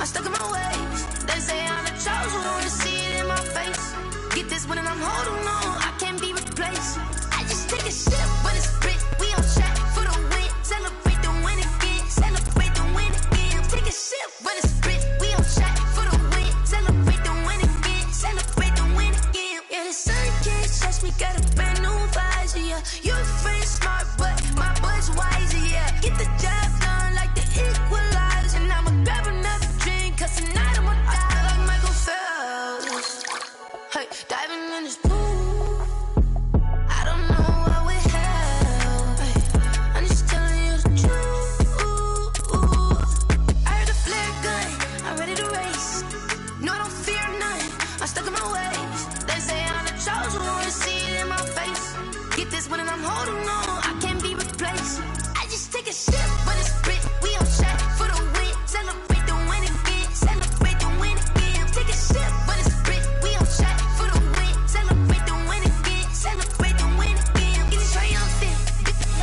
I'm stuck in my ways. They say I'm the chosen one, to see it in my face. Get this one and I'm holding on, I can't be replaced. I just take a sip when it's spit. We on track for the win. Celebrate the win again. Celebrate the win again. Take a sip when it's spit. We on track for the win. Celebrate the win again. Celebrate the win again. Yeah, the sun can't touch me. Got a brand new visor. Yeah, you're friend smart, but my bud's wiser. Yeah, get the job done like the equalizer. And I'ma grab another drink, 'cause tonight I'ma die like Michael Phelps. Hey, diving in this pool. I don't know what we have. Hey, I'm just telling you the truth. I heard a flare gun, I'm ready to race. No, I don't fear none, I'm stuck in my ways. They say I'm the chosen one, to see it in my face. Get this one and I'm holding on, I can't be replaced. I just take a sip when it's spit. We on track for the win. Celebrate the win again. Celebrate the win again. Take a sip when it's spit. We on track for the win. Celebrate the win again. Celebrate the win again. Getting triumphant.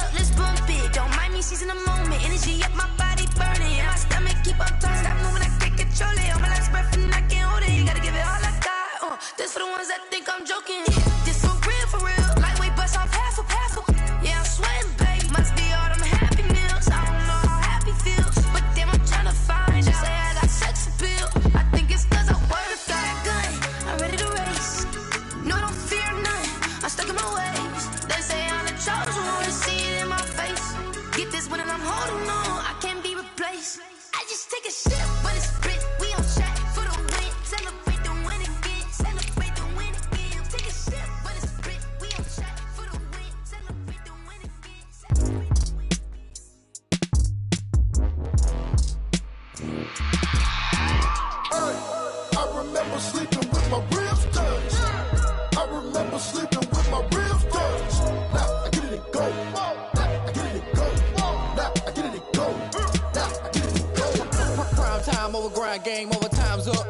Up, let's bump it. Don't mind me seizing the moment. Energy up, my body burning. And my stomach keep on turning. Stop moving, I can't control it. On my last breath and I can't hold it. You gotta give it all I got. This for the ones that think I'm joking. This for real, for real. Lightweight bust off half of. Yeah, I'm sweating, babe. Must be all them happy meals. I don't know how happy feels, but damn, I'm trying to find out. Say I got sex appeal. I think it's 'cause I work a gun. I'm ready to race. No, I don't fear none. I'm stuck in my ways. They say I'm the chosen one, to see it in my face. Get this one and I'm holding on, I can't be replaced. I just take a sip when it's spit. We on track for the win. Celebrate the win again. Celebrate the win again. Take a sip when it's spit. We on track for the win. Celebrate the win again. Celebrate the win again. I remember sleeping with my ribs touched. I remember sleeping with my ribs touched. Now I get it and go. Now I get it and go. Now I get it and go. Now I get it and go. Prime time over grind game, over time's up.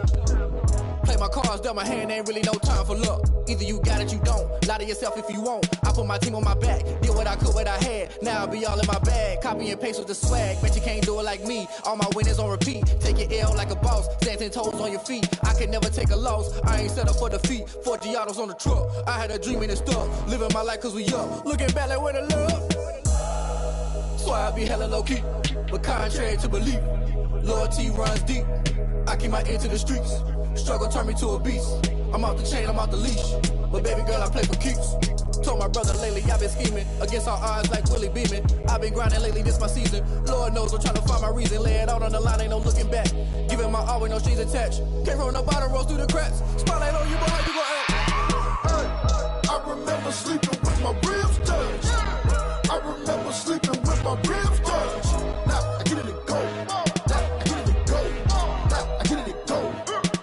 Play my cards, dealt my hand, ain't really no time for luck. Either you got it, you don't. Lie to yourself if you won't. I put my team on my back, did what I could, what I had. Now I'll be all in my bag. Copy and paste with the swag. Bet you can't do it like me. All my winners on repeat. Take your L like a boss. Stand 10 toes on your feet. I can never take a loss. I ain't set up for defeat. 4 Giottos on the truck. I had a dream and it's stuck. Living my life 'cause we up. Looking back like where the love. Swear I be hella low key, but contrary to belief, loyalty runs deep. I keep my ear to the streets. Struggle turned me to a beast. I'm off the chain, I'm off the leash. But baby girl, I play for keeps. Told my brother lately, I've been scheming against all odds like Willie Beeman. I've been grinding lately, this my season. Lord knows I'm trying to find my reason. Lay it out on the line, ain't no looking back. Giving my all with no strings attached. Came from the bottom, rose through the cracks. Spotlight on you, boy, how you gon' act? I remember sleeping with my ribs touched. I remember sleeping with my ribs touched. Now I get it and go. Now I get it and go. Now I get it and go.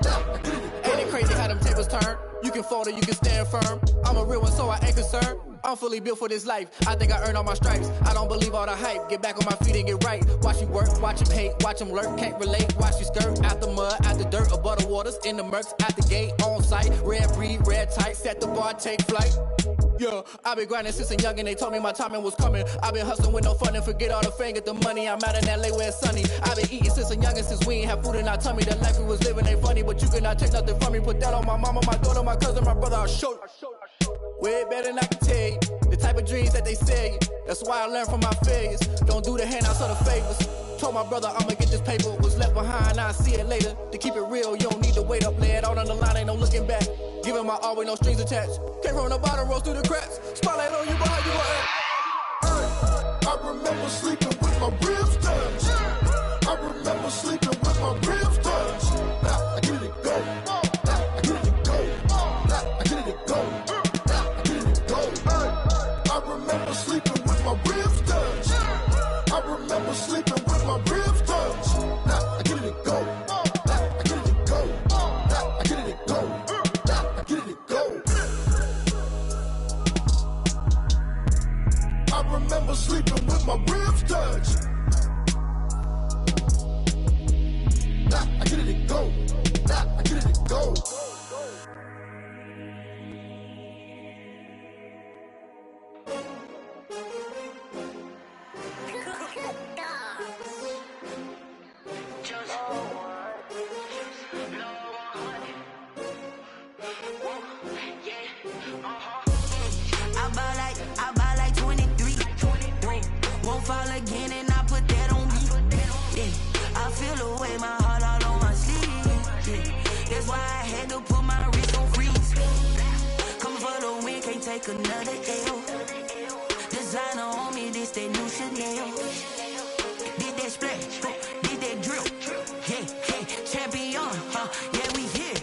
Now I get it and go. Ain't it crazy how them tables turn? You can fold or you can stand firm. I'm a real one, so I ain't concerned. I'm fully built for this life. I think I earned all my stripes. I don't believe all the hype. Get back on my feet and get right. Watch you work, watch him hate, watch him lurk. Can't relate, watch you skirt. Out the mud, out the dirt, above the waters, in the murks, out the gate, on site. Red breed, red tight, set the bar, take flight. Yeah, I been grinding since a youngin', they told me my timing was coming. I been hustling with no fun and forget all the fame, get the money. I'm out in LA where it's sunny. I been eating since a youngin', since we ain't have food in our tummy. The life we was living ain't funny, but you cannot take nothing from me. Put that on my mama, my daughter, my cousin, my brother, I'll show you. Way better than I can tell you. The type of dreams that they sell you. That's why I learned from my failures. Don't do the handouts or the favors. Told my brother I'ma get this paper. Was left behind, I'll see it later. To keep it real, you don't need to wait up. Lay it out on the line, ain't no looking back. Giving my all with no strings attached. Came from the bottom, rose through the cracks. Spotlight on you, boy, how you gon' act? I remember sleeping with my ribs touched. I remember sleeping with my ribs touched. Now I get it and go. Now I get it and go. Now I get it and go. Now I get it and go. I remember sleeping with my ribs touched. I remember sleeping with my ribs touched. Now I get it and go. Now I get it and go. Now I get it and go. Now I get it and go. I remember sleeping with my ribs touched. take another L. Designer on me, this that new Chanel. Did that splash, did that drill. Yeah, champion, yeah, we here.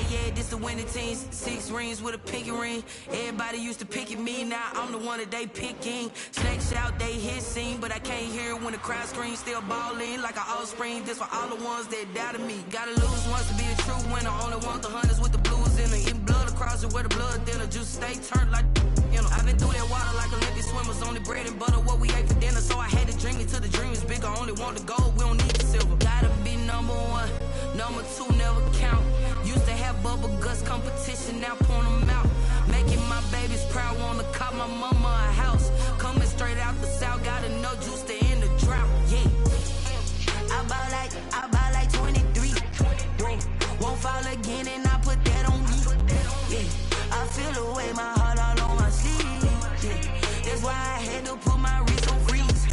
Yeah, this the winning team. 6 rings with a pinky ring. Everybody used to pick at me, now I'm the one that they picking. Snakes out, they hit scene, but I can't hear it when the crowd screams. Still ballin' like an offspring. This for all the ones that doubted me. Gotta lose once to be a true winner. Only want the hunters with the blues in it. Eating blood across it where the blood thinner. Juice stay turned like, you know. I've been through that water like Olympic swimmers. Only bread and butter, what we ate for dinner. So I had to drink it till the dream is bigger. Only want the gold, we don't need the silver. Gotta be number 1, number 2 never count. Used to have bubble guts competition, now point them out. Making my babies proud, wanna cop my mama a house. Coming straight out the south, gotta know juice to end the drought. Yeah, I buy like 23. Whoa, won't fall again and I put that on me. Yeah, I feel the way, my heart all on my sleeve. Yeah, that's why I had to put my wrist on freeze.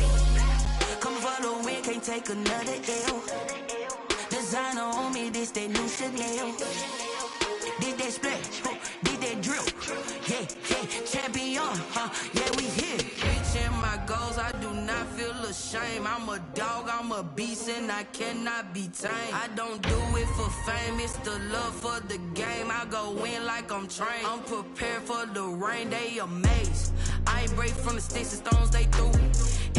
Coming for the win, can't take another L. Designer on me, this that new Chanel. Did that splash, did that drill. Yeah, champion, yeah, we here. Reaching my goals, I do not feel ashamed. I'm a dog, I'm a beast, and I cannot be tamed. I don't do it for fame, it's the love for the game. I go in like I'm trained. I'm prepared for the rain, they amazed. I ain't break from the sticks and stones they threw.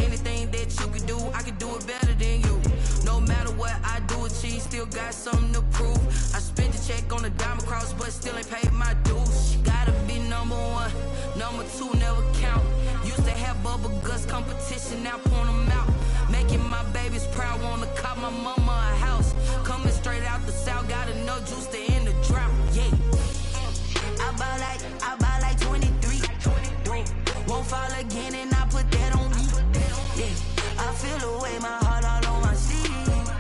Anything that you can do, I can do it better than you. No matter what I do, achieve, still got something to prove. I spent the check on the diamond cross, but still ain't paid my dues. Gotta be number 1, number 2 never count. Used to have bubble guts competition, now point them out. Making my babies proud, wanna cop my mama a house. Coming straight out the south, gotta know juice to end the drought. Yeah, I buy like 23. Won't fall again and I put that on me. Yeah, I feel the way, my heart all on my sleeve.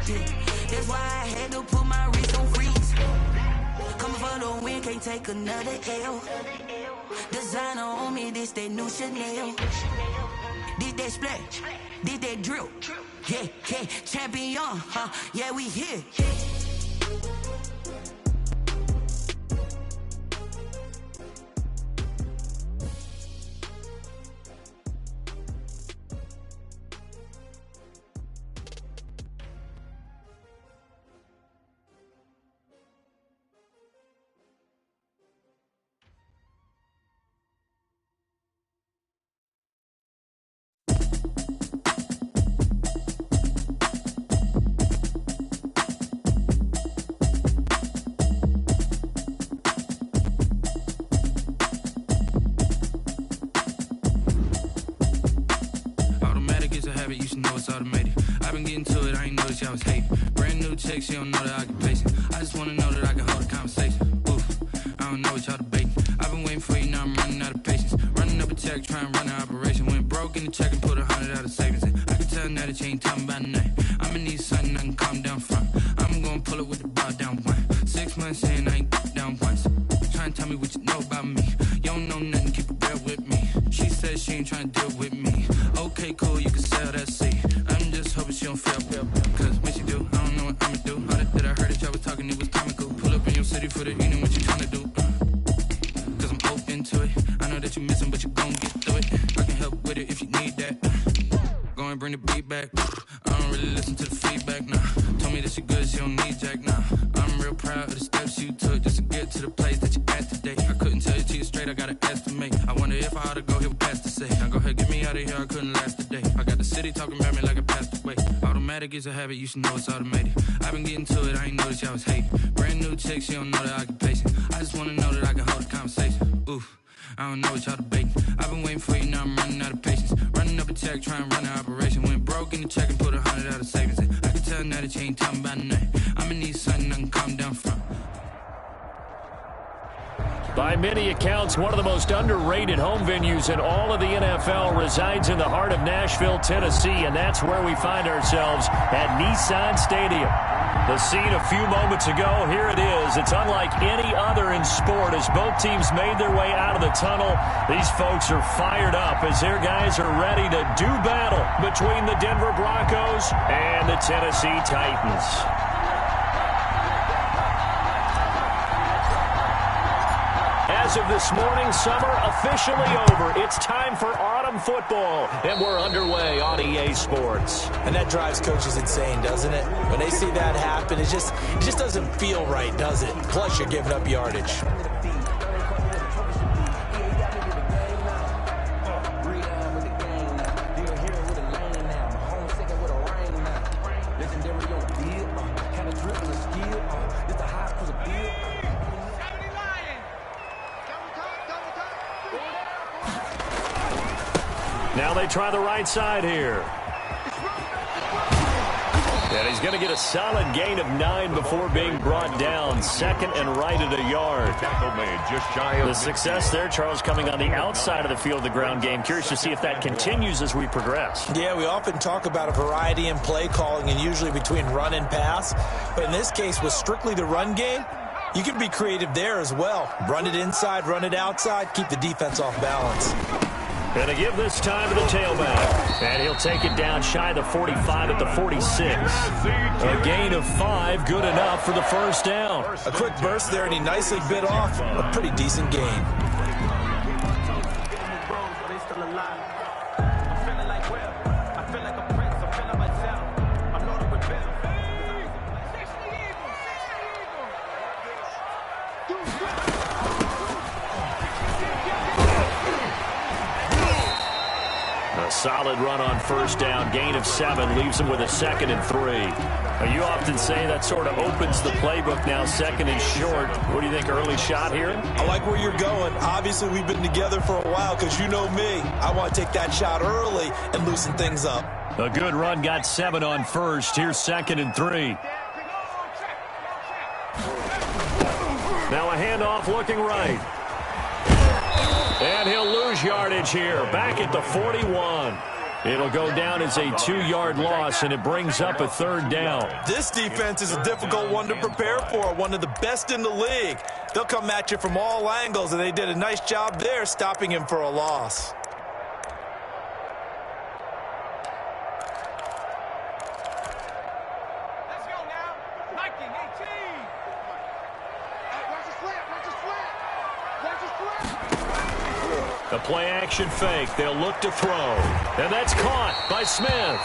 Yeah, that's why I had to put my wrist on freeze. Coming for the win, can't take another L. Designer on me, this that new Chanel. Did that splash, did that drill. Yeah, champion, yeah, we here. You should know it's automated. I've been getting to it, I ain't noticed y'all was hating. Brand new chick, she don't know the occupation. I just wanna know that I can hold a conversation. Oof, I don't know what y'all debating. I've been waiting for you, now I'm running out of patience. Running up a check, trying to run an operation. Went broke in the check and put 100 out of savings in. I can tell now that you ain't talking about nothing. I'ma need something I can calm down from. I'm gonna pull it with the bar down 1. 6 months in, I ain't down once. Trying to tell me what you know about me. You don't know nothing, keep it real with me. She said she ain't trying to deal with me. Okay, cool, you can sell that seat. I'm just hoping she don't fail. Cause when she do, I don't know what I'ma do. All that I heard that y'all was talking, it was comical. Pull up in your city for the evening, what you tryna do? Cause I'm open to it. I know that you missing, but you gon' get through it. I can help with it if you need that. Go and bring the beat back. I don't really listen to the feedback, nah. Told me that she good, she don't need jack, nah. I'm real proud of the steps you took just to get to the place that you at today. I couldn't tell you to you straight, I gotta estimate. I wonder if I ought to go here with past to say. Now go ahead, get me out of here, I couldn't last a day. I got the city talking about me like I passed away. Automatic is a habit, you should know it's automated. I've been getting to it, I ain't noticed y'all was hating. Brand new chick, she don't know the occupation. I just wanna know that I can hold a conversation. Oof, I don't know what y'all debating. I've been waiting for you, now I'm running out of patience. Running up a check, trying to run an operation. Went broke in the check and put 100 out of savings in. I can tell now that you ain't talking about nothing. I'ma need something I can calm down from. By many accounts, one of the most underrated home venues in all of the NFL resides in the heart of Nashville, Tennessee, and that's where we find ourselves at Nissan Stadium. The scene a few moments ago, here it is. It's unlike any other in sport as both teams made their way out of the tunnel. These folks are fired up as their guys are ready to do battle between the Denver Broncos and the Tennessee Titans. As of this morning, summer officially over. It's time for autumn football, and we're underway on EA Sports. And that drives coaches insane, doesn't it? When they see that happen, it just doesn't feel right, does it? Plus, you're giving up yardage. Now they try the right side here. And he's going to get a solid gain of 9 before being brought down. Second and right at a yard. The success there, Charles, coming on the outside of the field, the ground game. Curious to see if that continues as we progress. Yeah, we often talk about a variety in play calling and usually between run and pass. But in this case, with strictly the run game, you can be creative there as well. Run it inside, run it outside, keep the defense off balance. Going to give this time to the tailback. And he'll take it down shy of the 45 at the 46. A gain of 5, good enough for the first down. A quick burst there, and he nicely bit off a pretty decent gain. Solid run on first down. Gain of 7 leaves him with a 2nd and 3. You often say that sort of opens the playbook now, 2nd and short. What do you think, early shot here? I like where you're going. Obviously, we've been together for a while because you know me. I want to take that shot early and loosen things up. A good run, got 7 on first. Here's 2nd and 3. Now a handoff looking right. And he'll lose yardage here, back at the 41. It'll go down as a 2-yard loss, and it brings up a 3rd down. This defense is a difficult one to prepare for, one of the best in the league. They'll come at you from all angles, and they did a nice job there stopping him for a loss. The play-action fake. They'll look to throw. And that's caught by Smith.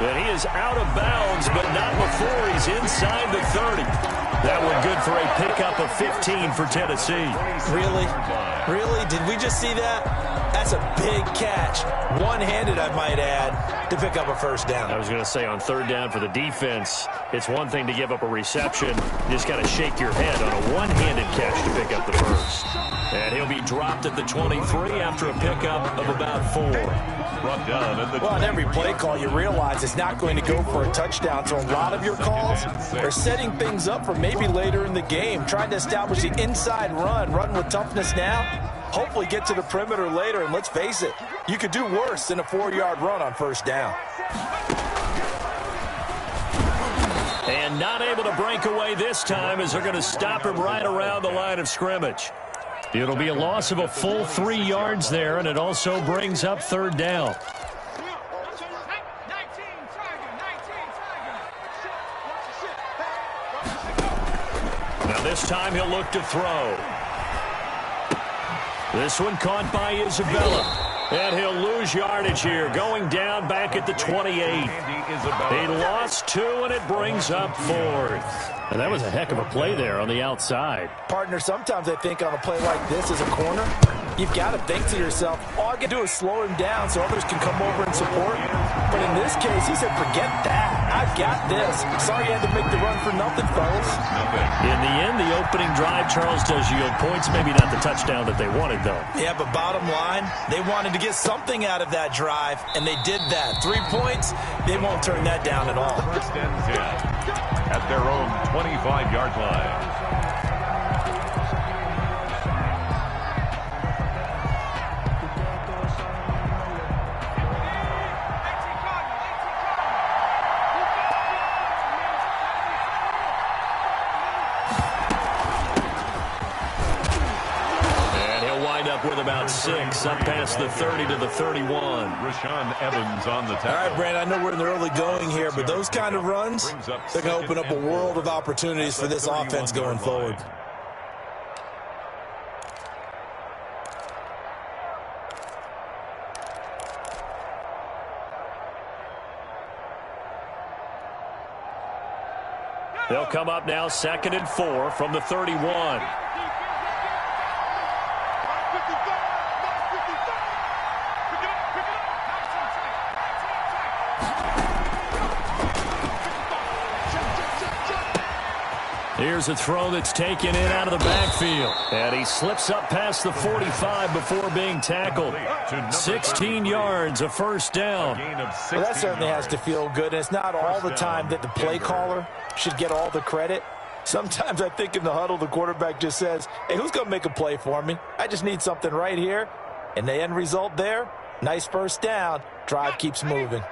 And he is out of bounds, but not before he's inside the 30. That one good for a pickup of 15 for Tennessee. Really? Really? Did we just see that? That's a big catch. One-handed, I might add, to pick up a first down. I was going to say, on 3rd down for the defense, it's one thing to give up a reception. You just got to shake your head on a one-handed catch to pick up the first. And he'll be dropped at the 23 after a pickup of about 4. Well, on every play call, you realize it's not going to go for a touchdown. So a lot of your calls are setting things up for maybe later in the game, trying to establish the inside run with toughness now. Hopefully get to the perimeter later, and let's face it, you could do worse than a 4-yard run on first down. And not able to break away this time as they're going to stop him right around the line of scrimmage. It'll be a loss of a full 3 yards there, and it also brings up 3rd down. Now this time he'll look to throw. This one caught by Isabella. And he'll lose yardage here, going down back at the 28. He lost 2, and it brings up 4th. And that was a heck of a play there on the outside. Partner, sometimes I think on a play like this as a corner, you've got to think to yourself, all I can do is slow him down so others can come over and support. But in this case, he said, forget that. I've got this. Sorry you had to make the run for nothing, fellas. In the end, the opening drive, Charles, does yield points. Maybe not the touchdown that they wanted, though. Yeah, but bottom line, they wanted to get something out of that drive, and they did that. 3 points, they won't turn that down at all. First and 10 at their own 25-yard line. With about 6, up past the 30 to the 31. Rashaan Evans on the tackle. All right, Brand, I know we're in the early going here, but those kind of runs, they're going to open up a world of opportunities for this offense going forward. They'll come up now 2nd and 4 from the 31. Here's a throw that's taken in out of the backfield. And he slips up past the 45 before being tackled. 16 yards, a first down. Well, that certainly has to feel good. And it's not all the time that the play caller should get all the credit. Sometimes I think in the huddle, the quarterback just says, hey, who's going to make a play for me? I just need something right here. And the end result there, nice first down. Drive keeps moving.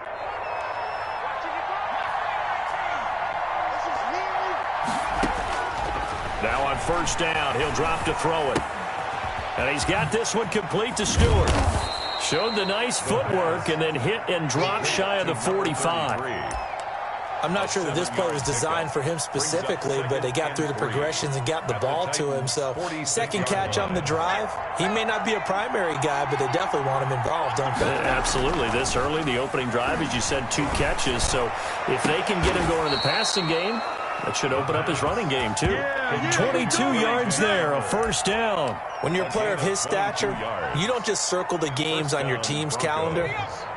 Now on first down, he'll drop to throw it. And he's got this one complete to Stewart. Showed the nice footwork and then hit and drop shy of the 45. I'm not sure that this play was designed for him specifically, but they got through the progressions and got the ball to him. So second catch on the drive. He may not be a primary guy, but they definitely want him involved, don't they? Absolutely. This early, the opening drive, as you said, 2 catches. So if they can get him going in the passing game, that should open up his running game, too. 22 yards there, a first down. When you're a player of his stature, you don't just circle the games on your team's calendar.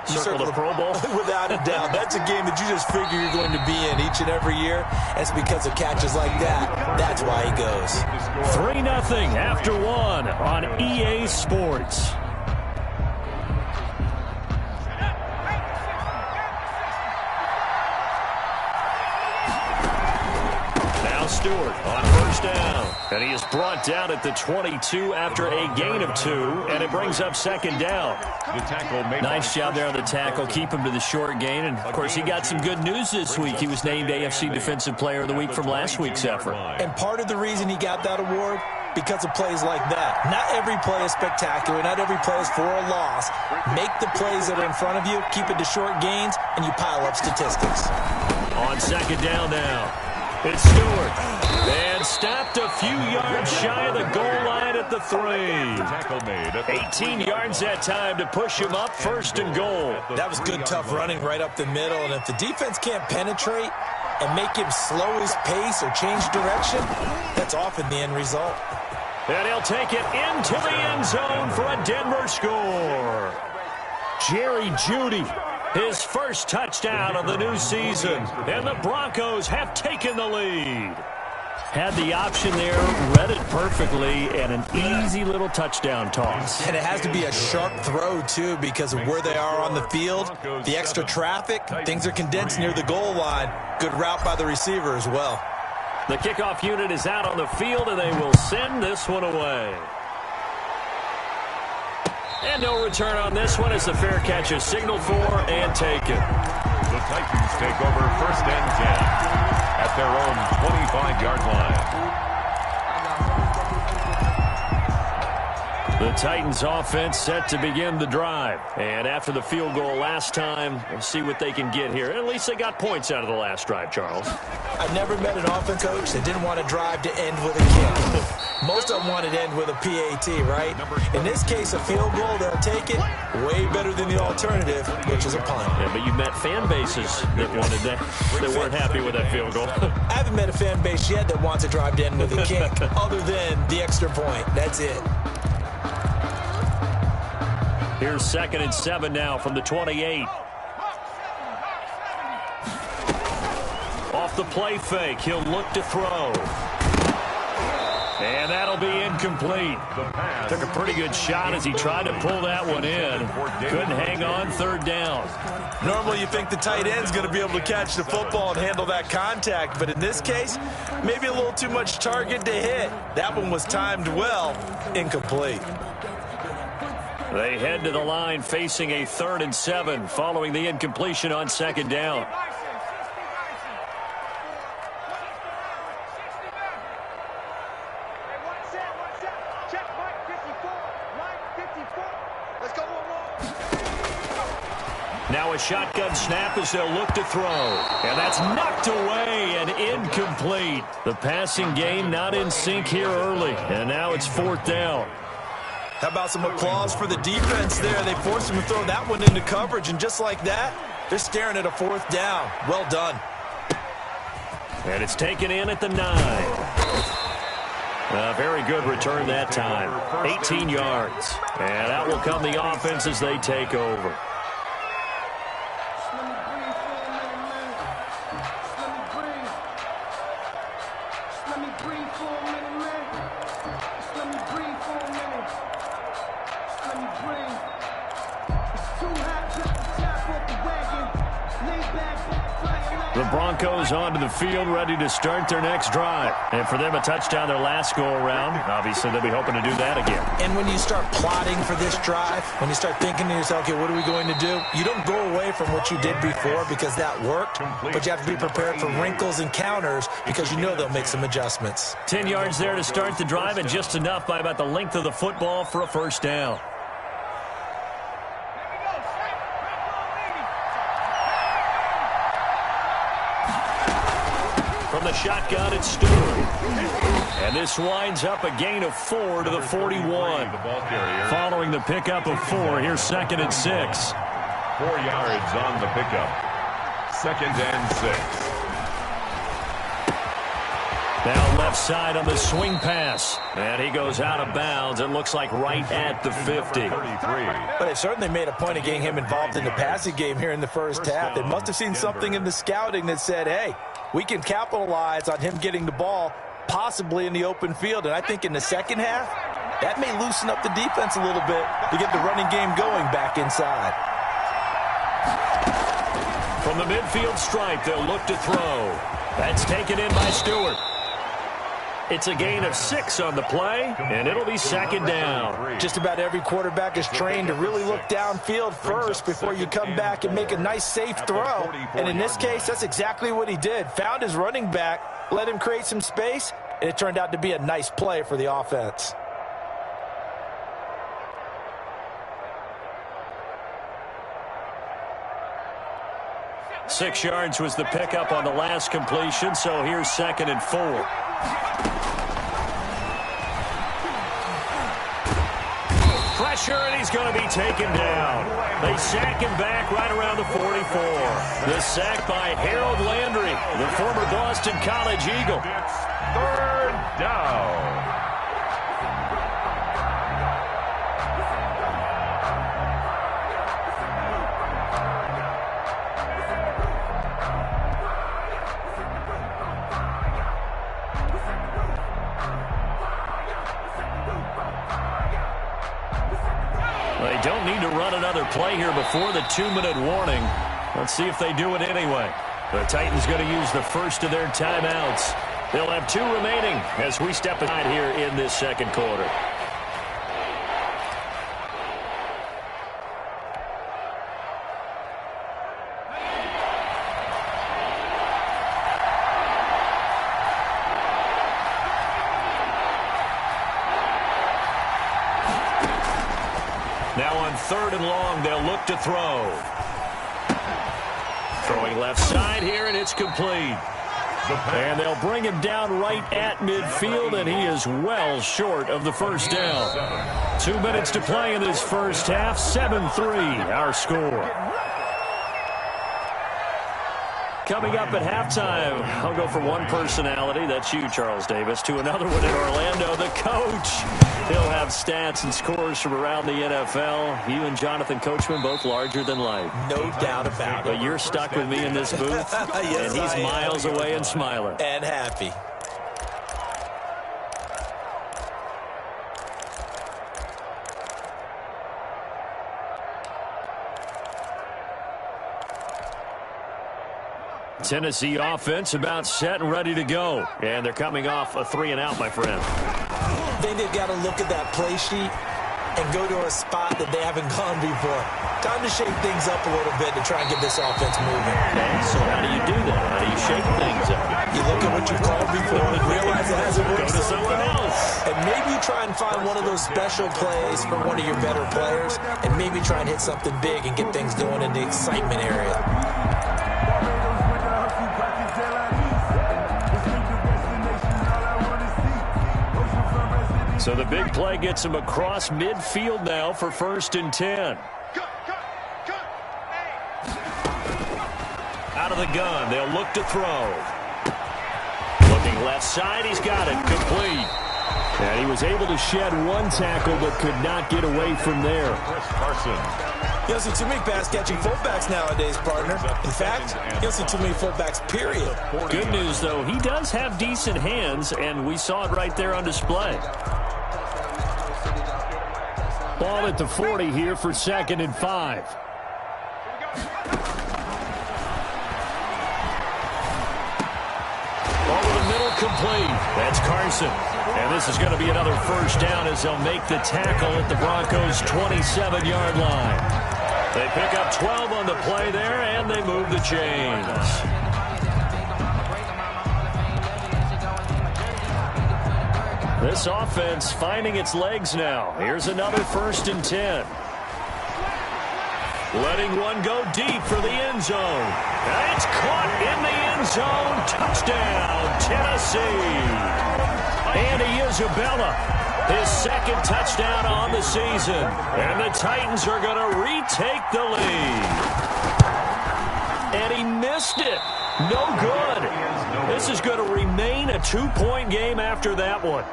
You circle the Pro Bowl? Without a doubt. That's a game that you just figure you're going to be in each and every year. And it's because of catches like that. That's why he goes. 3-0 after 1 on EA Sports. Stewart on first down. And he is brought down at the 22 after a gain of 2. And it brings up second down. Nice job there on the tackle. Keep him to the short gain. And, of course, he got some good news this week. He was named AFC Defensive Player of the Week from last week's effort. And part of the reason he got that award, because of plays like that. Not every play is spectacular. Not every play is for a loss. Make the plays that are in front of you, keep it to short gains, and you pile up statistics. On second down now. It's Stewart. And stopped a few yards shy of the goal line at the 3. 18 yards that time to push him up, 1st and goal. That was good, tough running right up the middle. And if the defense can't penetrate and make him slow his pace or change direction, that's often the end result. And he'll take it into the end zone for a Denver score. Jerry Jeudy. His first touchdown of the new season. And the Broncos have taken the lead. Had the option there, read it perfectly, and an easy little touchdown toss. And it has to be a sharp throw, too, because of where they are on the field. The extra traffic, things are condensed near the goal line. Good route by the receiver as well. The kickoff unit is out on the field, and they will send this one away. And no return on this one as the fair catch is signaled for and taken. The Titans take over 1st and 10 at their own 25-yard line. The Titans offense set to begin the drive. And after the field goal last time, we'll see what they can get here. At least they got points out of the last drive, Charles. I've never met an offense coach that didn't want to drive to end with a kick. Most of them wanted to end with a PAT, right? In this case, a field goal, they'll take it. Way better than the alternative, which is a punt. Yeah, but you've met fan bases that wanted that. They weren't happy with that field goal. I haven't met a fan base yet that wants to drive to end with a kick, other than the extra point. That's it. Here's 2nd and 7 now from the 28. Off the play fake, he'll look to throw. And that'll be incomplete. Took a pretty good shot as he tried to pull that one in. Couldn't hang on, 3rd down. Normally you think the tight end's going to be able to catch the football and handle that contact, but in this case, maybe a little too much target to hit. That one was timed well, incomplete. They head to the line facing a 3rd and 7 following the incompletion on 2nd down. Now a shotgun snap as they'll look to throw. And that's knocked away and incomplete. The passing game not in sync here early. And now it's 4th down. How about some applause for the defense there? They forced him to throw that one into coverage, and just like that, they're staring at a 4th down. Well done. And it's taken in at the 9. A very good return that time. 18 yards. And out will come the offense as they take over. The Broncos onto the field, ready to start their next drive. And for them, a touchdown their last go-around. Obviously, they'll be hoping to do that again. And when you start plotting for this drive, when you start thinking to yourself, okay, what are we going to do? You don't go away from what you did before because that worked, but you have to be prepared for wrinkles and counters because you know they'll make some adjustments. 10 yards there to start the drive, and just enough by about the length of the football for a first down. From the shotgun, it's Stewart. And this winds up a gain of 4 to the 41. Following the pickup of 4, here's 2nd and 6. 4 yards on the pickup. 2nd and 6. Now left side on the swing pass. And he goes out of bounds. It looks like right at the 50. But they certainly made a point of getting him involved in the passing game here in the first half. They must have seen something in the scouting that said, hey, we can capitalize on him getting the ball possibly in the open field. And I think in the second half, that may loosen up the defense a little bit to get the running game going back inside. From the midfield stripe, they'll look to throw. That's taken in by Stewart. It's a gain of 6 on the play, and it'll be 2nd down. Just about every quarterback is trained to really look downfield first before you come back and make a nice, safe throw. And in this case, that's exactly what he did. Found his running back, let him create some space, and it turned out to be a nice play for the offense. Six yards was the pickup on the last completion, so here's 2nd and 4. Pressure, and he's going to be taken down. They sack him back right around the 44. The sack by Harold Landry, the former Boston College Eagle. It's 3rd down. They don't need to run another play here before the 2-minute warning. Let's see if they do it anyway. The Titans going to use the first of their timeouts. They'll have 2 remaining as we step aside here in this second quarter. Now on 3rd and long, they'll look to throw. Throwing left side here, and it's complete. And they'll bring him down right at midfield, and he is well short of the first down. 2 minutes to play in this first half. 7-3, our score. Coming up at halftime, I'll go for one personality. That's you, Charles Davis. To another one in Orlando, the coach. He'll have stats and scores from around the NFL. You and Jonathan Coachman, both larger than life. No doubt about it. But you're stuck with me in this booth, yes, and he's miles away and smiling. And happy. Tennessee offense about set and ready to go. And they're coming off a 3-and-out, my friend. I think they've got to look at that play sheet and go to a spot that they haven't gone before. Time to shake things up a little bit to try and get this offense moving. Okay, so how do you do that? How do you shake things up? You look at what you've called before and realize it hasn't worked Go to something else. And maybe you try and find one of those special plays from one of your better players and maybe try and hit something big and get things going in the excitement area. So the big play gets him across midfield now for 1st and 10. Out of the gun, they'll look to throw. looking. Left side, he's got it. Complete. And he was able to shed one tackle but could not get away from there. Chris Carson. You don't see too many pass-catching fullbacks nowadays, partner. In fact, you don't see too many fullbacks, period. Good news, though, he does have decent hands, and we saw it right there on display. Ball at the 40 here for 2nd and 5. Over the middle, complete. That's Carson. And this is going to be another first down as they'll make the tackle at the Broncos' 27-yard line. They pick up 12 on the play there, and they move the chains. This offense finding its legs now. Here's another 1st and 10. Letting one go deep for the end zone. It's caught in the end zone. Touchdown, Tennessee. Andy Isabella, his 2nd touchdown on the season. And the Titans are going to retake the lead. And he missed it. No good. This is going to remain a 2-point game after that one.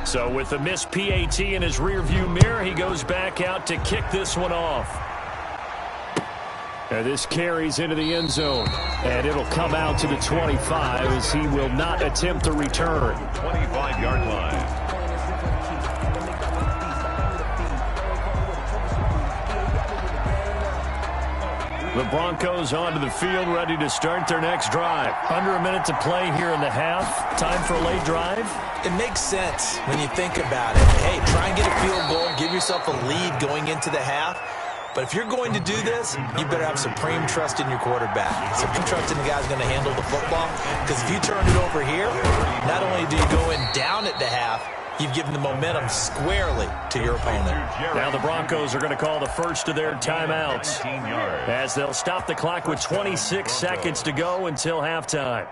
So with the missed PAT in his rearview mirror, he goes back out to kick this one off. And this carries into the end zone. And it'll come out to the 25 as he will not attempt to return. 25-yard line. The Broncos onto the field, ready to start their next drive. Under a minute to play here in the half. Time for a late drive. It makes sense when you think about it. Hey, try and get a field goal, give yourself a lead going into the half. But if you're going to do this, you better have supreme trust in your quarterback. Supreme trust in the guy's going to handle the football. Because if you turn it over here, not only do you go in down at the half, you've given the momentum squarely to your opponent. Now the Broncos are going to call the first of their timeouts as they'll stop the clock with 26 seconds to go until halftime.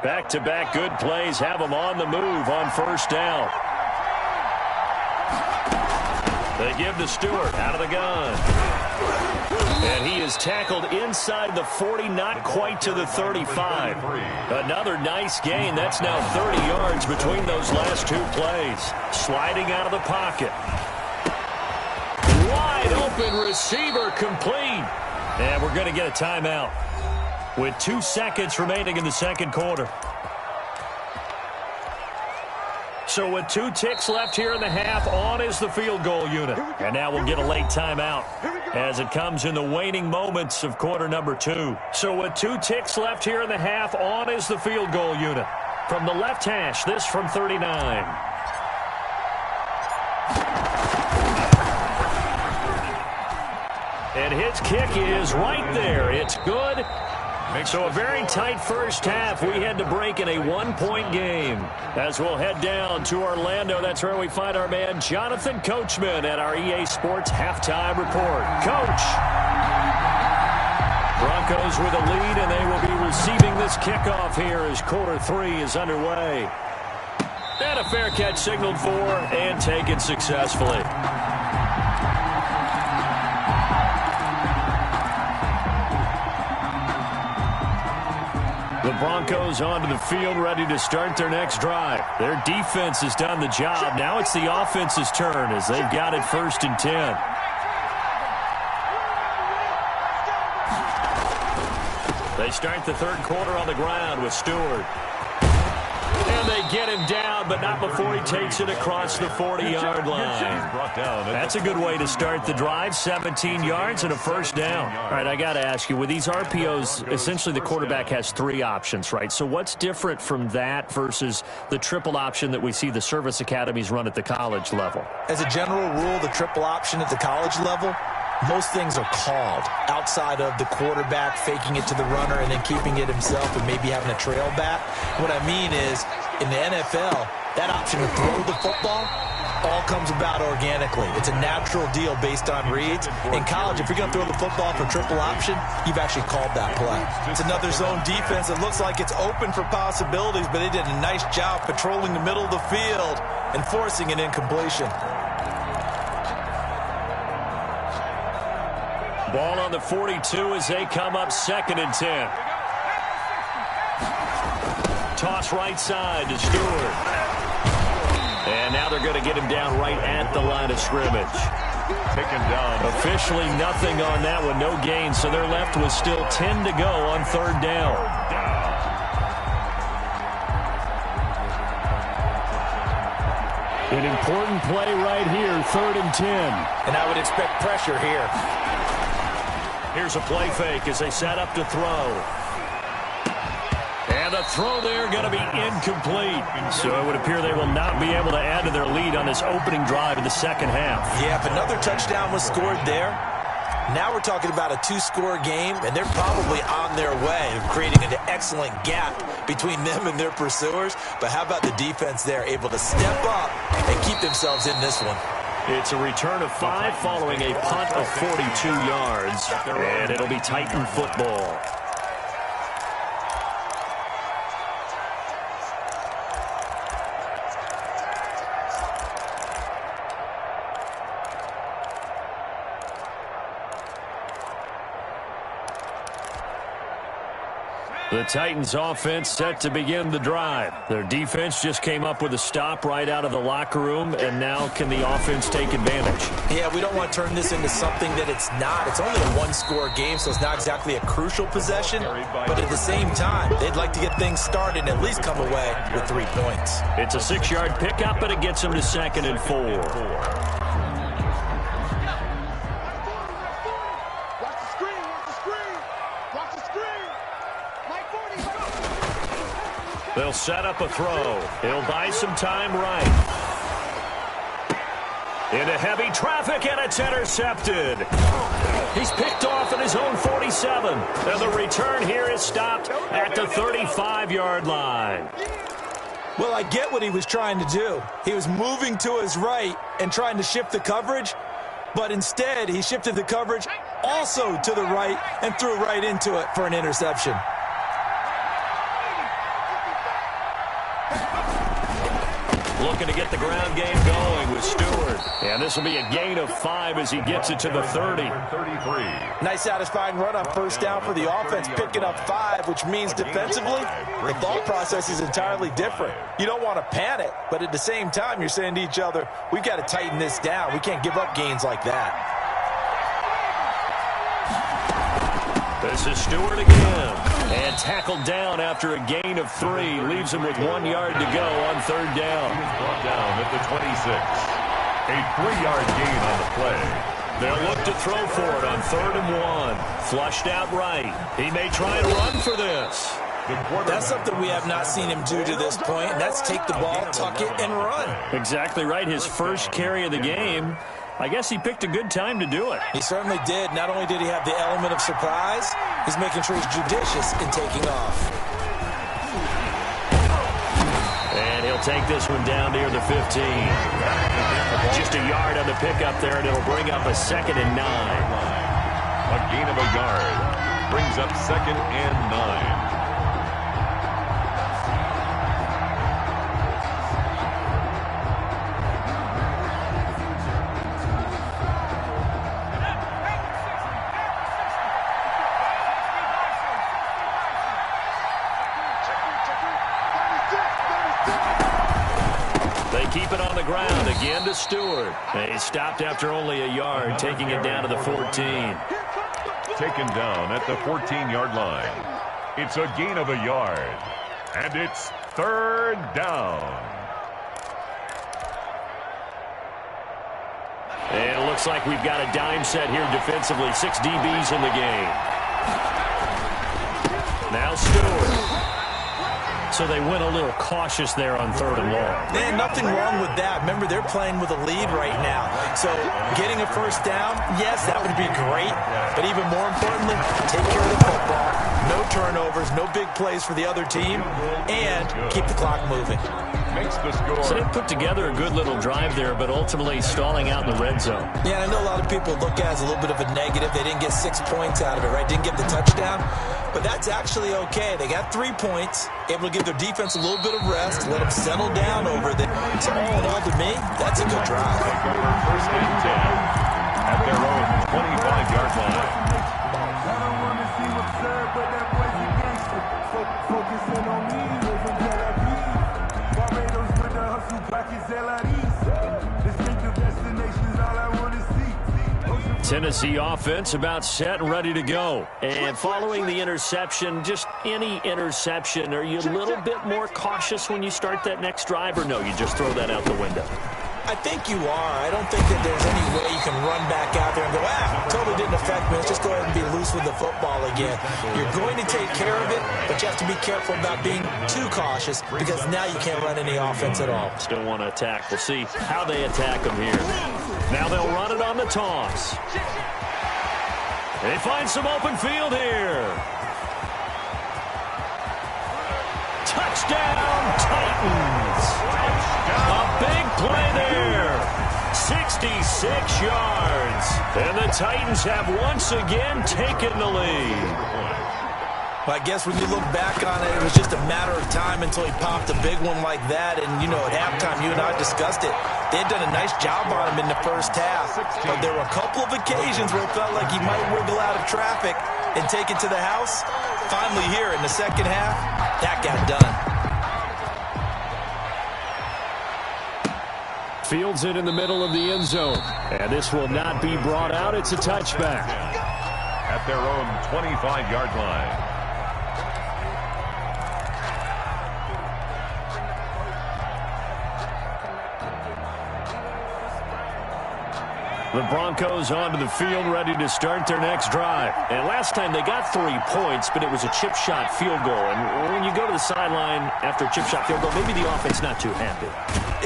Back-to-back good plays have them on the move on first down. They give to Stewart out of the gun. And he is tackled inside the 40, not quite to the 35. Another nice gain. That's now 30 yards between those last 2 plays. Sliding out of the pocket. Wide open receiver complete. And we're going to get a timeout with 2 seconds remaining in the second quarter. So with 2 ticks left here in the half, on is the field goal unit. And now we'll get a late timeout as it comes in the waning moments of quarter number 2. So with 2 ticks left here in the half, on is the field goal unit. From the left hash, this from 39. And his kick is right there. It's good. So a very tight first half. We had to break in a 1-point game. As we'll head down to Orlando, that's where we find our man Jonathan Coachman at our EA Sports Halftime Report. Coach. Broncos with a lead, and they will be receiving this kickoff here as quarter 3 is underway. And a fair catch signaled for and taken successfully. The Broncos onto the field, ready to start their next drive. Their defense has done the job. Now it's the offense's turn as they've got it 1st and 10. They start the third quarter on the ground with Stewart. And they get him down, but not before he takes it across the 40-yard line. That's a good way to start the drive. 17 yards and a first down. All right, I got to ask you, with these RPOs, essentially the quarterback has 3 options, right? So what's different from that versus the triple option that we see the service academies run at the college level? As a general rule, the triple option at the college level, most things are called outside of the quarterback faking it to the runner and then keeping it himself and maybe having a trail back. What I mean is, in the NFL, that option to throw the football, all comes about organically. It's a natural deal based on reads. In college, if you're going to throw the football for triple option, you've actually called that play. It's another zone defense that looks like it's open for possibilities, but they did a nice job patrolling the middle of the field and forcing an incompletion. Ball on the 42 as they come up 2nd and 10. Toss right side to Stewart. And now they're going to get him down right at the line of scrimmage. Taken down. Officially nothing on that one, no gain. So they're left with still 10 to go on 3rd down. An important play right here, 3rd and 10. And I would expect pressure here. Here's a play fake as they set up to throw. And the throw there going to be incomplete. So it would appear they will not be able to add to their lead on this opening drive in the 2nd half. Yeah, if another touchdown was scored there, now we're talking about a 2-score game, and they're probably on their way of creating an excellent gap between them and their pursuers. But how about the defense there, able to step up and keep themselves in this one? It's a return of 5 following a punt of 42 yards. And it'll be Titan football. The Titans offense set to begin the drive. Their defense just came up with a stop right out of the locker room, and now can the offense take advantage? Yeah, we don't want to turn this into something that it's not. It's only a 1-score game, so it's not exactly a crucial possession. But at the same time, they'd like to get things started and at least come away with 3 points. It's a 6-yard pickup, and it gets them to 2nd and 4. They'll set up a throw. He'll buy some time right. Into heavy traffic, and it's intercepted. He's picked off at his own 47. And the return here is stopped at the 35-yard line. Well, I get what he was trying to do. He was moving to his right and trying to shift the coverage, but instead he shifted the coverage also to the right and threw right into it for an interception. Looking to get the ground game going with Stewart. And this will be a gain of 5 as he gets it to the 30. Nice satisfying run on 1st down for the offense, picking up 5, which means defensively, the thought process is entirely different. You don't want to panic, but at the same time, you're saying to each other, we've got to tighten this down. We can't give up gains like that. This is Stewart again. And tackled down after a gain of 3. Leaves him with 1 yard to go on 3rd down. Brought down at the 26. A 3-yard gain on the play. They'll look to throw for it on 3rd and 1. Flushed out right. He may try and run for this. That's something we have not seen him do to this point, and that's take the ball, tuck it, and run. Exactly right. His first carry of the game. I guess he picked a good time to do it. He certainly did. Not only did he have the element of surprise, he's making sure he's judicious in taking off. And he'll take this one down near the 15. Just a yard on the pickup there, and it'll bring up a 2nd and 9. A gain of a yard brings up 2nd and 9. Keep it on the ground again to Stewart. He stopped after only a yard, taking it down to the 14. Taken down at the 14-yard line. It's a gain of a yard. And it's 3rd down. And it looks like we've got a dime set here defensively. 6 DBs in the game. Now Stewart. So they went a little cautious there on 3rd and long. Man, nothing wrong with that. Remember, they're playing with a lead right now. So getting a 1st down, yes, that would be great. But even more importantly, take care of the football. no turnovers, no big plays for the other team, and keep the clock moving. Makes the score. So they put together a good little drive there, but ultimately stalling out in the red zone. Yeah, and I know a lot of people look at it as a little bit of a negative. They didn't get 6 points out of it, right? Didn't get the touchdown. But that's actually okay. They got 3 points, able to give their defense a little bit of rest, let them settle down over there. So all in all, to me, that's a good drive. Take over first and 10 at their own 25-yard line. I don't want to seem absurd, but that boy's a gangster. Focusing on me, live in Tel Aviv. Barbados with the hustle pockets, LREs. Distinctive destinations, all I want to see. Tennessee offense about set and ready to go. And following the interception, just any interception, are you a little bit more cautious when you start that next drive, or no, you just throw that out the window? I think you are. I don't think that there's any way you can run back out there and go, totally didn't affect me. Let's just go ahead and be loose with the football again. You're going to take care of it, but you have to be careful about being too cautious because now you can't run any offense at all. Still want to attack. We'll see how they attack them here. Now they'll run it on the toss. They find some open field here. Touchdown, Titans. A big play there. 66 yards. And the Titans have once again taken the lead. Well, I guess when you look back on it, it was just a matter of time until he popped a big one like that. And, you know, at halftime, you and I discussed it. They had done a nice job on him in the first half. But there were a couple of occasions where it felt like he might wiggle out of traffic and take it to the house. Finally here in the second half, that got done. Fields it in the middle of the end zone. And this will not be brought out. It's a touchback. At their own 25-yard line. The Broncos onto the field, ready to start their next drive. And last time they got 3 points, but it was a chip shot field goal. And when you go to the sideline after a chip shot field goal, maybe the offense not too happy.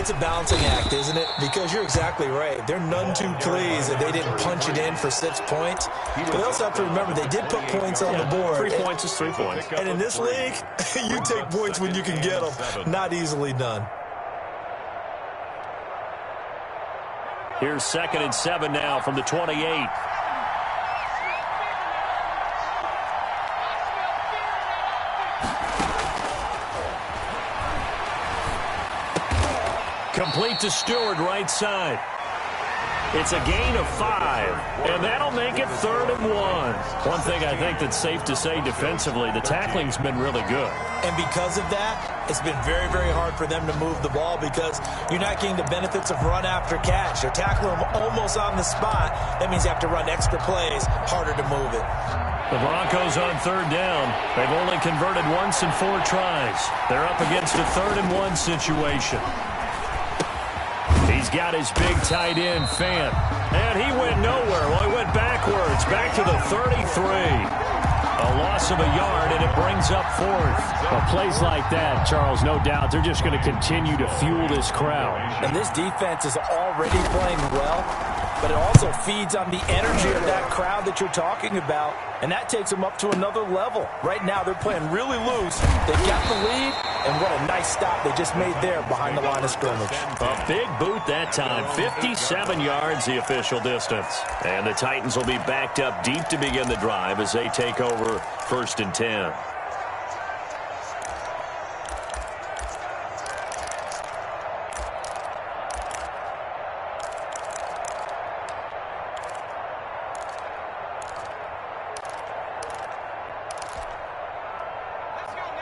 It's a balancing act, isn't it? Because you're exactly right. They're none too pleased that they didn't punch it in for 6 points. But they also have to remember they did put points on the board. 3 points is 3 points. And in this league, you take points when you can get them. Not easily done. Here's 2nd and 7 now from the 28. Complete to Stewart, right side. It's a gain of 5, and that'll make it 3rd and 1. One thing I think that's safe to say defensively, the tackling's been really good. And because of that, it's been very, very hard for them to move the ball because you're not getting the benefits of run after catch. They're tackling them almost on the spot. That means you have to run extra plays, harder to move it. The Broncos on 3rd down. They've only converted once in 4 tries. They're up against a 3rd and 1 situation. He's got his big tight end, Fant. And he went nowhere. Well, he went backwards, back to the 33. A loss of a yard, and it brings up 4th. Well, plays like that, Charles, no doubt, they're just going to continue to fuel this crowd. And this defense is already playing well, but it also feeds on the energy of that crowd that you're talking about, and that takes them up to another level. Right now, they're playing really loose. They've got the lead, and what a nice stop they just made there behind the line of scrimmage. A big boot that time, 57 yards the official distance. And the Titans will be backed up deep to begin the drive as they take over 1st and 10.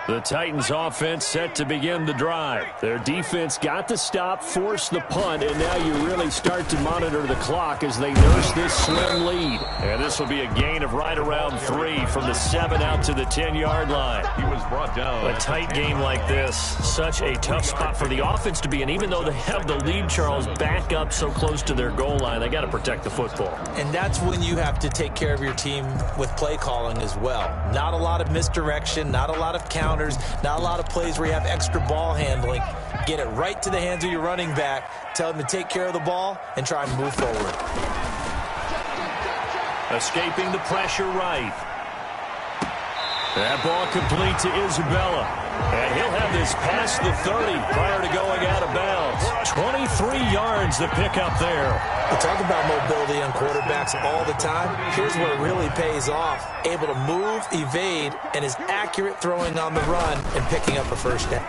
The Titans offense set to begin the drive. Their defense got the stop, forced the punt, and now you really start to monitor the clock as they nurse this slim lead. And this will be a gain of right around 3 from the 7 out to the 10-yard line. He was brought down. A tight game like this, such a tough spot for the offense to be in. Even though they have the lead, Charles, back up so close to their goal line, they got to protect the football. And that's when you have to take care of your team with play calling as well. Not a lot of misdirection, not a lot of counters, not a lot of plays where you have extra ball handling. Get it right to the hands of your running back. Tell them to take care of the ball and try and move forward. Escaping the pressure right. That ball complete to Isabella. And he'll have this past the 30 prior to going out of bounds. 23 yards to pick up there. We talk about mobility on quarterbacks all the time. Here's where it really pays off. Able to move, evade, and is accurate throwing on the run and picking up a first down.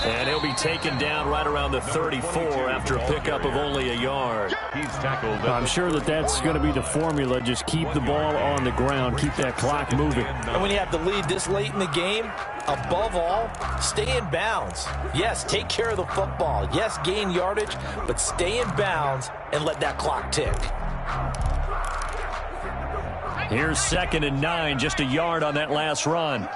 And he'll be taken down right around the 34 after a pickup of only a yard. He's tackled. I'm sure that's going to be the formula. Just keep the ball on the ground. Keep that clock moving. And when you have the lead this late in the game, above all, stay in bounds. Yes, take care of the football. Yes, gain yardage, but stay in bounds and let that clock tick. Here's 2nd and 9, just a yard on that last run.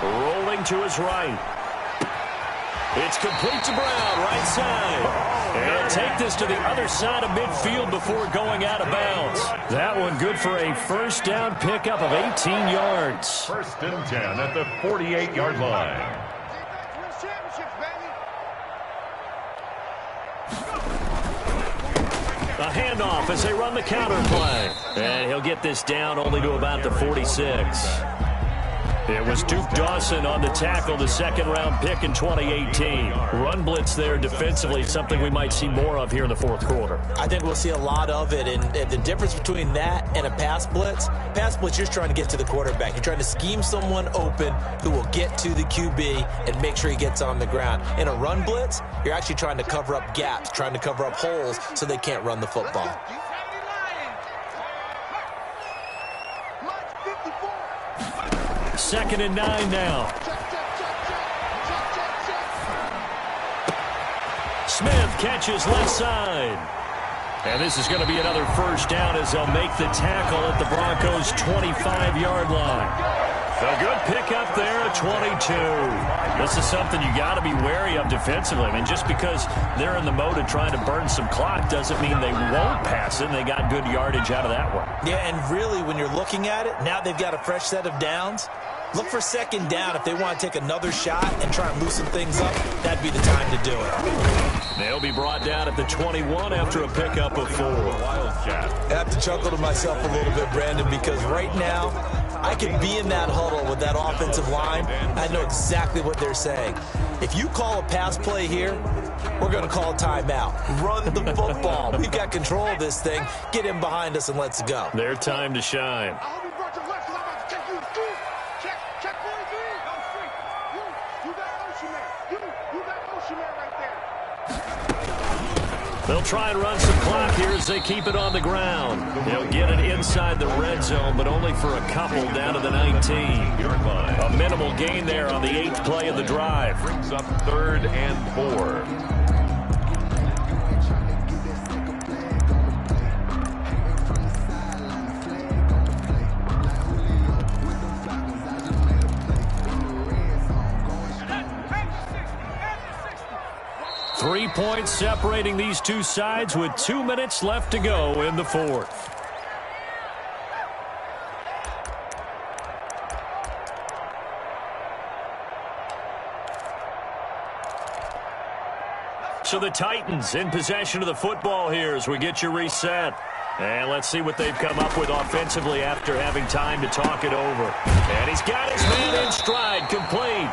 Rolling to his right. It's complete to Brown, right side. And take this to the other side of midfield before going out of bounds. That one good for a first down pickup of 18 yards. 1st and 10 at the 48-yard line. A handoff as they run the counter play. And he'll get this down only to about the 46. It was Duke Dawson on the tackle, the 2nd-round pick in 2018. Run blitz there defensively, something we might see more of here in the 4th quarter. I think we'll see a lot of it, and the difference between that and a pass blitz, you're just trying to get to the quarterback. You're trying to scheme someone open who will get to the QB and make sure he gets on the ground. In a run blitz, you're actually trying to cover up gaps, trying to cover up holes so they can't run the football. Second and 9 now. Smith catches left side. And this is going to be another first down as they'll make the tackle at the Broncos' 25-yard line. A good pickup there at 22. This is something you got to be wary of defensively. I mean, just because they're in the mode of trying to burn some clock doesn't mean they won't pass it. And they got good yardage out of that one. Yeah, and really, when you're looking at it, now they've got a fresh set of downs. Look for 2nd down. If they want to take another shot and try and loosen things up, that'd be the time to do it. They'll be brought down at the 21 after a pickup of 4. I have to chuckle to myself a little bit, Brandon, because right now, I can be in that huddle with that offensive line. I know exactly what they're saying. If you call a pass play here, we're going to call a timeout. Run the football. We've got control of this thing. Get in behind us and let's go. Their time to shine. They'll try and run some clock here as they keep it on the ground. They'll get it inside the red zone, but only for a couple down to the 19. A minimal gain there on the 8th play of the drive. Brings up 3rd and 4. 3 points separating these two sides with 2 minutes left to go in the 4th. So the Titans in possession of the football here as we get you reset. And let's see what they've come up with offensively after having time to talk it over. And he's got his man in stride, complete.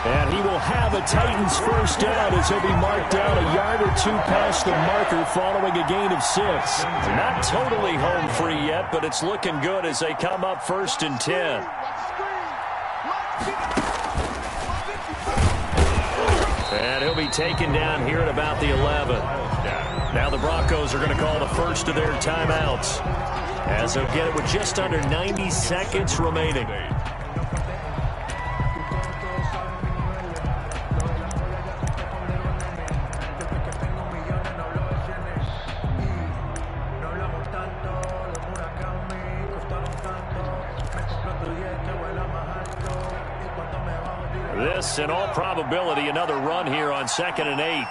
And he will have a Titans first down as he'll be marked down a yard or two past the marker following a gain of 6. Not totally home free yet, but it's looking good as they come up 1st and 10. And he'll be taken down here at about the 11. Now the Broncos are going to call the first of their timeouts as they'll get it with just under 90 seconds remaining. This, in all probability, another run here on 2nd and 8.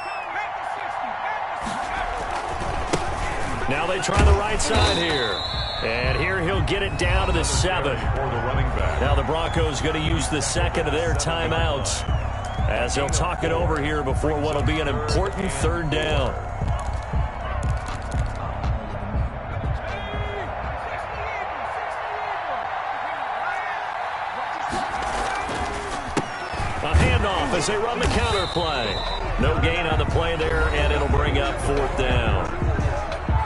Now they try the right side here. And here he'll get it down to the 7. Now the Broncos going to use the 2nd of their timeouts as they'll talk it over here before what will be an important 3rd down. handoff as they run the counter play. No gain on the play there, and it'll bring up 4th down.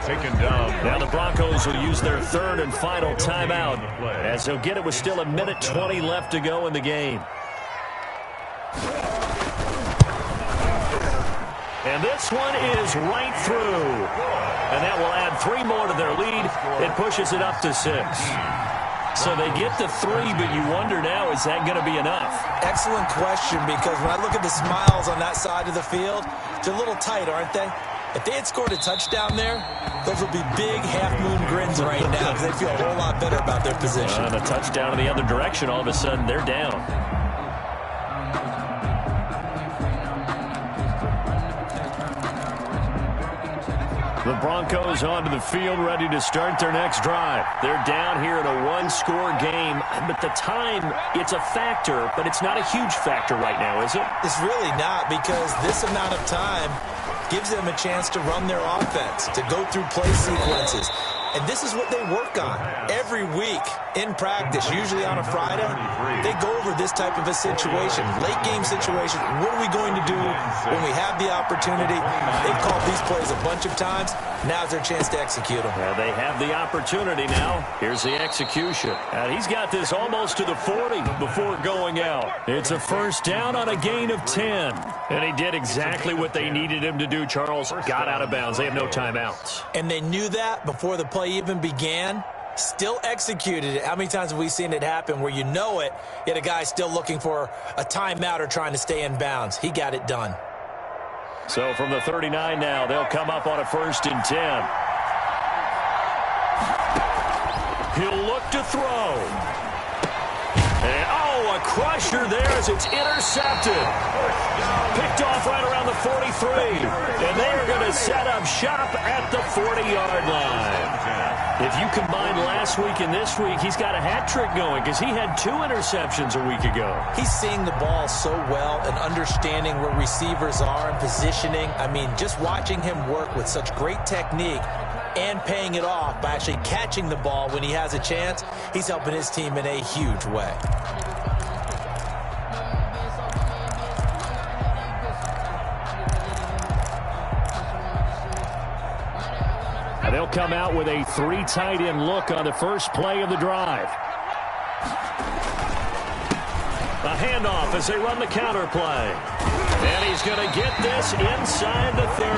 Taken down. Now the Broncos will use their 3rd and final timeout as they'll get it with still 1:20 left to go in the game. And this one is right through. And that will add 3 more to their lead. It pushes it up to 6. So they get to 3, but you wonder now, is that going to be enough? Excellent question, because when I look at the smiles on that side of the field, they're a little tight, aren't they? If they had scored a touchdown there, those would be big half-moon grins right now because they feel a whole lot better about their position. And a touchdown in the other direction, all of a sudden they're down. The Broncos onto the field, ready to start their next drive. They're down here in a 1-score game, but the time, it's a factor, but it's not a huge factor right now, is it? It's really not, because this amount of time gives them a chance to run their offense, to go through play sequences. And this is what they work on every week in practice, usually on a Friday. They go over this type of a situation, late game situation. What are we going to do when we have the opportunity? They've called these plays a bunch of times. Now's their chance to execute them. Well, they have the opportunity now. Here's the execution. And he's got this almost to the 40 before going out. It's a 1st down on a gain of 10. And he did exactly what they needed him to do, Charles. Got out of bounds. They have no timeouts. And they knew that before the play even began. Still executed it. How many times have we seen it happen where you know it, yet a guy still looking for a timeout or trying to stay in bounds? He got it done. So from the 39 now, they'll come up on a 1st and 10. He'll look to throw. And, a crusher there as it's intercepted. Picked off right around the 43. And they are going to set up shop at the 40-yard line. If you combine last week and this week, he's got a hat trick going because he had 2 interceptions a week ago. He's seeing the ball so well and understanding where receivers are and positioning. I mean, just watching him work with such great technique and paying it off by actually catching the ball when he has a chance, he's helping his team in a huge way. They'll come out with a 3 tight end look on the first play of the drive. A handoff as they run the counter play. And he's going to get this inside the 30.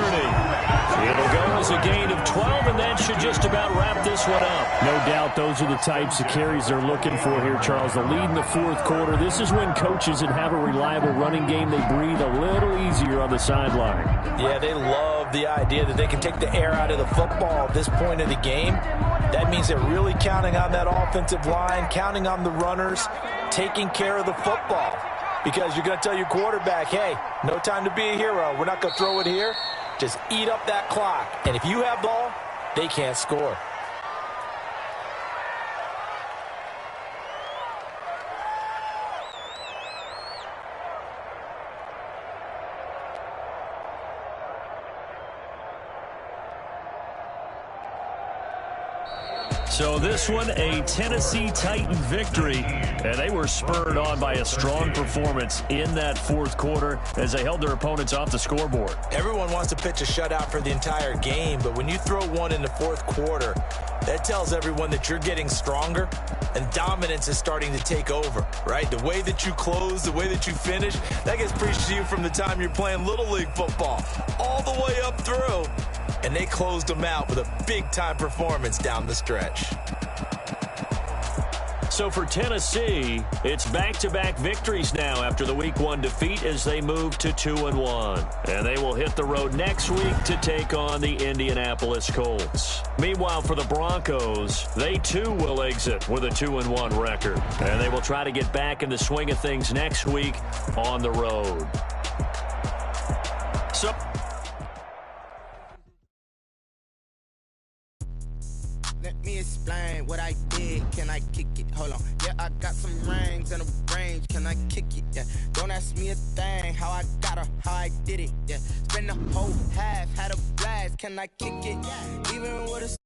It'll go as a gain of 12, and that should just about wrap this one up. No doubt those are the types of carries they're looking for here, Charles. The lead in the 4th quarter. This is when coaches that have a reliable running game, they breathe a little easier on the sideline. Yeah, they love the idea that they can take the air out of the football at this point of the game. That means they're really counting on that offensive line, counting on the runners, taking care of the football. Because you're going to tell your quarterback, hey, no time to be a hero. We're not going to throw it here. Just eat up that clock. And if you have ball, they can't score. So this one, a Tennessee Titan victory, and they were spurred on by a strong performance in that 4th quarter as they held their opponents off the scoreboard. Everyone wants to pitch a shutout for the entire game, but when you throw one in the 4th quarter, that tells everyone that you're getting stronger and dominance is starting to take over, right? The way that you close, the way that you finish, that gets preached to you from the time you're playing Little League football all the way up through. And they closed them out with a big-time performance down the stretch. So for Tennessee, it's back-to-back victories now after the Week 1 defeat as they move to 2-1. And they will hit the road next week to take on the Indianapolis Colts. Meanwhile, for the Broncos, they too will exit with a 2-1 record. And they will try to get back in the swing of things next week on the road. So let me explain what I did. Can I kick it? Hold on. Yeah, I got some rings and a range. Can I kick it? Yeah. Don't ask me a thing. How I got her, how I did it. Yeah. Spend the whole half, had a blast. Can I kick it? Even with a